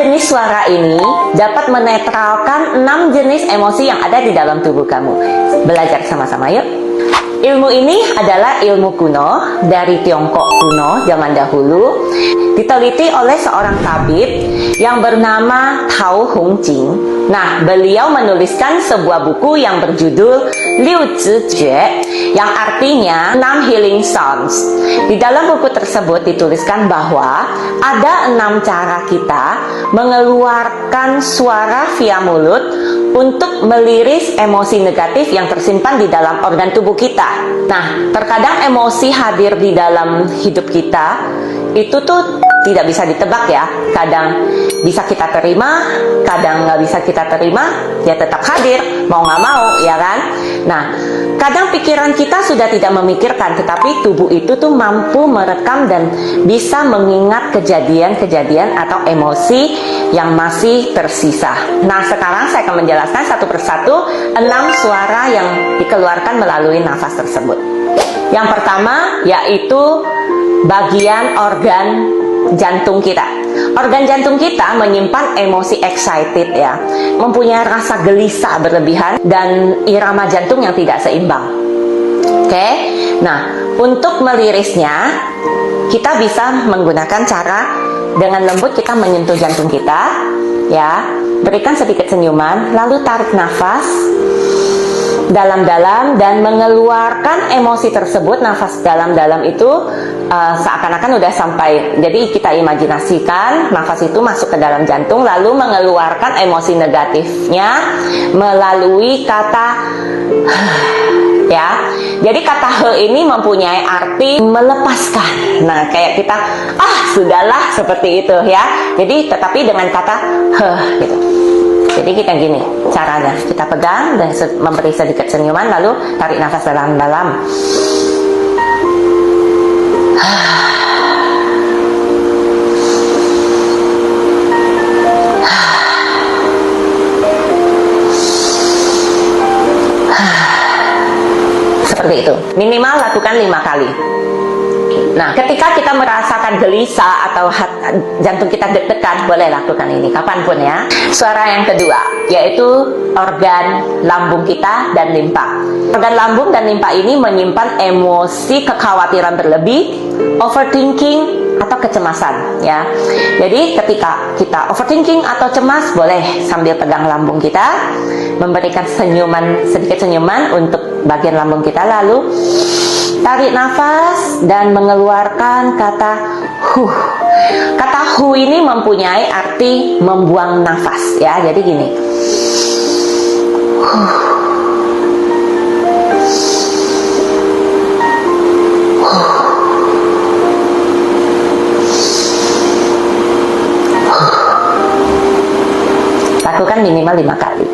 jenis suara ini dapat menetralkan 6 jenis emosi yang ada di dalam tubuh kamu. Belajar sama-sama yuk. Ilmu ini adalah ilmu kuno dari Tiongkok kuno zaman dahulu, diteliti oleh seorang tabib yang bernama Tao Hong Jing. Nah, beliau menuliskan sebuah buku yang berjudul Liu Zi Jue, yang artinya 6 Healing Sounds. Di dalam buku tersebut dituliskan bahwa ada 6 cara kita mengeluarkan suara via mulut untuk meliris emosi negatif yang tersimpan di dalam organ tubuh kita. Nah, terkadang emosi hadir di dalam hidup kita itu tuh tidak bisa ditebak ya. Kadang bisa kita terima, kadang nggak bisa kita terima, ya tetap hadir, mau nggak mau, ya kan? Nah, kadang pikiran kita sudah tidak memikirkan, tetapi tubuh itu tuh mampu merekam dan bisa mengingat kejadian-kejadian atau emosi yang masih tersisa. Nah, sekarang saya akan menjelaskan satu persatu 6 suara yang dikeluarkan melalui nafas tersebut. Yang pertama yaitu bagian organ jantung kita. Organ jantung kita menyimpan emosi excited ya, mempunyai rasa gelisah berlebihan dan irama jantung yang tidak seimbang. Oke, nah untuk melirisnya kita bisa menggunakan cara dengan lembut kita menyentuh jantung kita ya, berikan sedikit senyuman, lalu tarik nafas dalam-dalam dan mengeluarkan emosi tersebut. Nafas dalam-dalam itu seakan-akan udah sampai, jadi kita imajinasikan nafas itu masuk ke dalam jantung lalu mengeluarkan emosi negatifnya melalui kata ya. Jadi kata he ini mempunyai arti melepaskan. Nah, kayak kita sudahlah seperti itu ya. Jadi tetapi dengan kata he gitu. Jadi kita gini caranya, kita pegang dan memberi sedikit senyuman lalu tarik nafas dalam-dalam. Seperti itu. Minimal lakukan 5 kali. Nah, ketika kita merasakan gelisah atau jantung kita deg-degan, boleh lakukan ini kapanpun ya. Suara yang kedua yaitu organ lambung kita dan limpa. Organ lambung dan limpa ini menyimpan emosi kekhawatiran berlebih, overthinking atau kecemasan ya. Jadi ketika kita overthinking atau cemas, boleh sambil pegang lambung kita, memberikan senyuman, sedikit senyuman untuk bagian lambung kita, lalu tarik nafas dan mengeluarkan kata hu. Kata hu ini mempunyai arti membuang nafas ya. Jadi gini. Lakukan minimal 5 kali.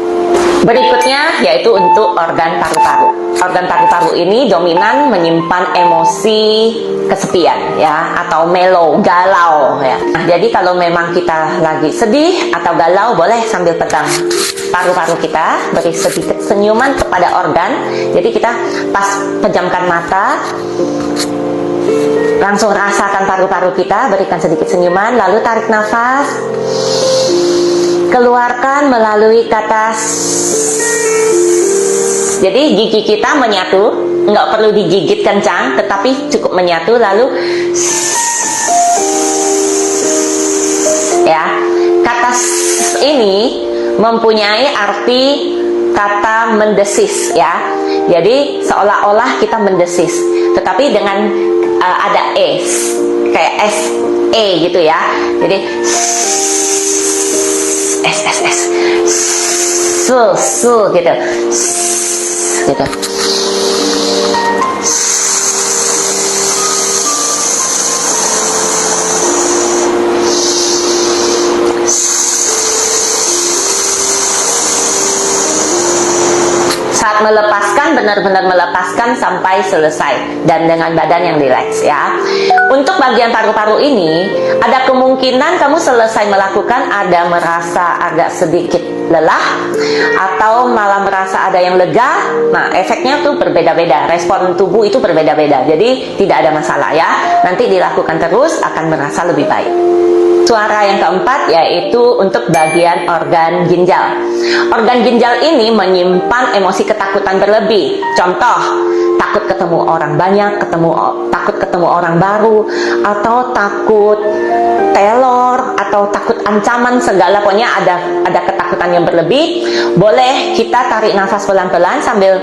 Berikutnya yaitu untuk organ paru-paru. Organ paru-paru ini dominan menyimpan emosi kesepian ya, atau melo, galau ya. Nah, jadi kalau memang kita lagi sedih atau galau, boleh sambil pegang paru-paru kita, beri sedikit senyuman kepada organ. Jadi kita pas pejamkan mata, langsung rasakan paru-paru kita, berikan sedikit senyuman, lalu tarik nafas, keluarkan melalui kata. Jadi gigi kita menyatu, nggak perlu digigit kencang, tetapi cukup menyatu, lalu ya. Kata ini mempunyai arti kata mendesis ya. Jadi seolah-olah kita mendesis, tetapi dengan ada kayak gitu ya. Jadi gitu. Gitu. Saat melepaskan, benar-benar melepaskan sampai selesai dan dengan badan yang rileks ya. Untuk bagian paru-paru ini ada kemungkinan kamu selesai melakukan ada merasa agak sedikit lelah atau malah merasa ada yang lega. Nah, efeknya tuh berbeda-beda, respon tubuh itu berbeda-beda. Jadi tidak ada masalah ya. Nanti dilakukan terus akan merasa lebih baik. Suara yang keempat yaitu untuk bagian organ ginjal. Organ ginjal ini menyimpan emosi ketakutan berlebih. Contoh, takut ketemu orang banyak, takut ketemu orang baru, atau takut teror, atau takut ancaman segala, pokoknya ada ketakutan yang berlebih. Boleh kita tarik nafas pelan-pelan sambil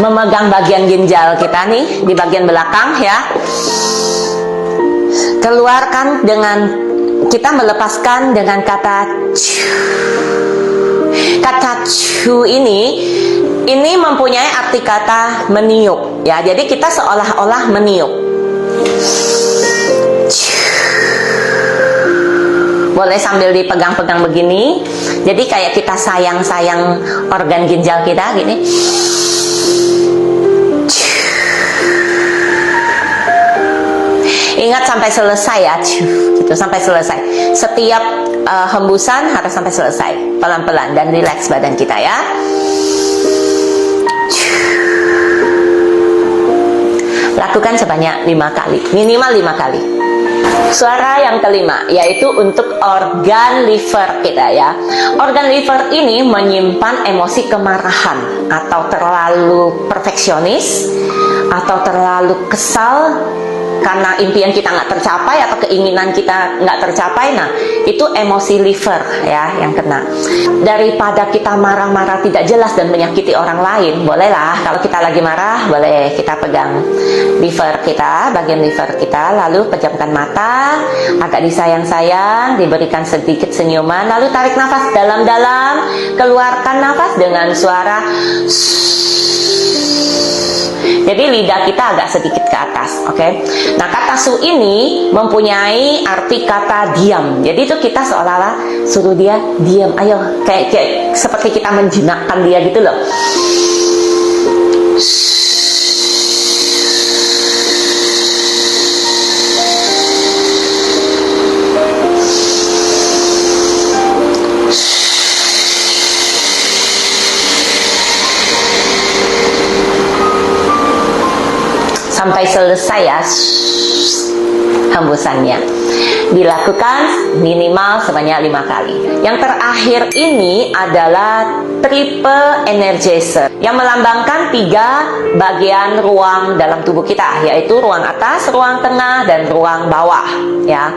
memegang bagian ginjal kita nih di bagian belakang ya. Keluarkan dengan kita melepaskan dengan kata cu. Kata cu ini mempunyai arti kata meniup ya. Jadi kita seolah-olah meniup. Boleh sambil dipegang-pegang begini. Jadi kayak kita sayang-sayang organ ginjal kita gini. Ingat sampai selesai ya, gitu, sampai selesai. Setiap hembusan harus sampai selesai, pelan-pelan dan rileks badan kita ya. Lakukan sebanyak 5 kali, minimal 5 kali. Suara yang kelima yaitu untuk organ liver kita ya. Organ liver ini menyimpan emosi kemarahan atau terlalu perfeksionis atau terlalu kesal karena impian kita nggak tercapai atau keinginan kita nggak tercapai. Nah, itu emosi liver ya yang kena. Daripada kita marah-marah tidak jelas dan menyakiti orang lain, bolehlah kalau kita lagi marah, boleh kita pegang liver kita, bagian liver kita, lalu pejamkan mata, agak disayang-sayang, diberikan sedikit senyuman, lalu tarik nafas dalam-dalam, keluarkan nafas dengan suara jadi lidah kita agak sedikit ke atas, oke? Nah, kata su ini mempunyai arti kata diam. Jadi itu kita seolah-olah suruh dia diam, ayo, kayak seperti kita menjinakkan dia gitu loh. Sampai selesai ya hembusannya. Dilakukan minimal sebanyak 5 kali. Yang terakhir ini adalah triple energizer yang melambangkan 3 bagian ruang dalam tubuh kita, yaitu ruang atas, ruang tengah, dan ruang bawah ya.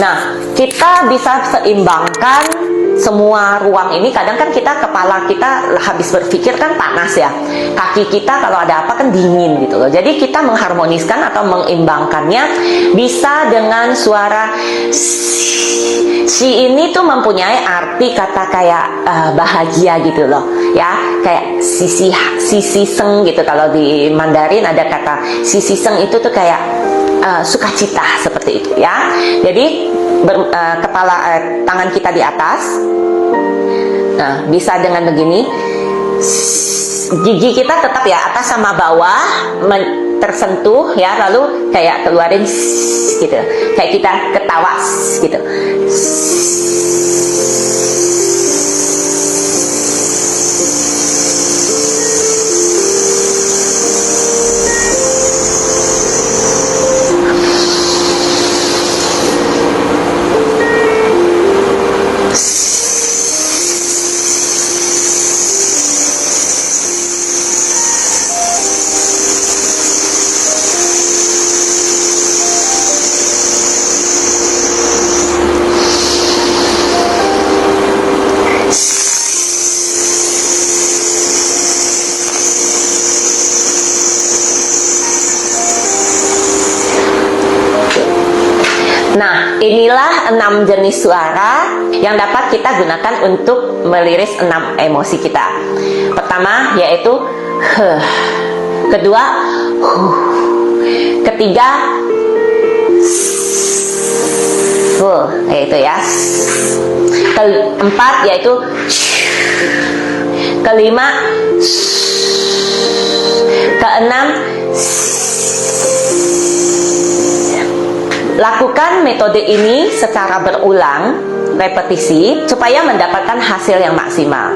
Nah, kita bisa seimbangkan semua ruang ini. Kadang kan kepala kita habis berpikir kan panas ya, kaki kita kalau ada apa kan dingin gitu loh. Jadi kita mengharmoniskan atau mengimbangkannya bisa dengan suara si ini tuh mempunyai arti kata kayak bahagia gitu loh ya, kayak sisi seng gitu. Kalau di Mandarin ada kata sisi seng itu tuh kayak sukacita seperti itu ya. Jadi tangan kita di atas. Nah, bisa dengan begini. Gigi kita tetap ya atas sama bawah tersentuh ya, lalu kayak keluarin gitu. Kayak kita ketawa gitu. Nah, inilah 6 jenis suara yang dapat kita gunakan untuk meliris 6 emosi kita. Pertama yaitu kedua ketiga yaitu ya. Keempat yaitu kelima, keenam. Lakukan metode ini secara berulang, repetisi, supaya mendapatkan hasil yang maksimal.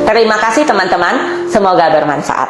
Terima kasih teman-teman, semoga bermanfaat.